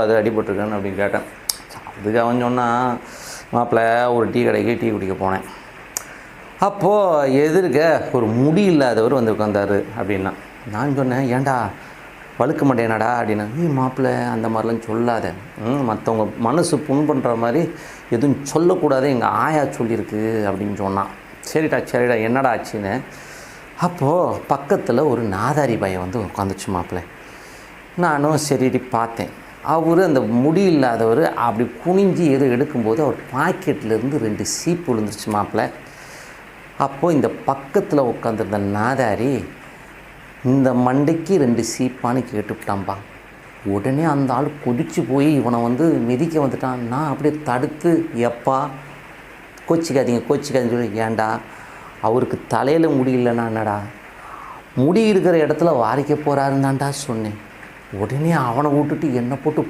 அது அடிபட்டிருக்கான்னு அப்படின்னு கேட்டேன். அதுக்கு அவன் சொன்னான், மாப்பிள்ள ஒரு டீ கடைக்கு டீ குடிக்க போனேன். அப்போது எதிர்க்க ஒரு முடி இல்லாதவர் வந்து உட்காந்தார் அப்படின்னா. நான் சொன்னேன், ஏன்டா வழுக்க மாட்டேனாடா அப்படின்னா. மாப்பிள்ள அந்த மாதிரிலாம் சொல்லாத, மற்றவங்க மனசு புண் பண்ணுற மாதிரி எதுவும் சொல்லக்கூடாது, எங்கள் ஆயா சொல்லியிருக்கு அப்படின்னு சொன்னான். சரிடா என்னடா ஆச்சுன்னு. அப்போது பக்கத்தில் ஒரு நாதாரி பையன் வந்து உட்காந்துச்சு மாப்பிள்ள. நானும் சரிடி பார்த்தேன். அவர் அந்த முடி இல்லாதவர் அப்படி குனிஞ்சி எது எடுக்கும்போது அவர் பாக்கெட்லேருந்து 2 சீப்பு விழுந்துருச்சு மாப்பிள்ள. அப்போது இந்த பக்கத்தில் உட்காந்துருந்த நாதாரி, இந்த மண்டைக்கு 2 சீப்பான்னு கேட்டுவிட்டான்பா. உடனே அந்த ஆள் குதிச்சு போய் இவனை வந்து மிதிக்க வந்துட்டான். நான் அப்படியே தடுத்து, எப்பா கோச்சிக்காதீங்கன்னு சொல்லி, ஏன்டா அவருக்கு தலையில் முடி இல்லைன்னா என்னடா, முடி இருக்கிற இடத்துல வாரிக்க போகிறாருந்தான்டா சொன்னேன். உடனே அவனை விட்டுட்டு என்னை போட்டு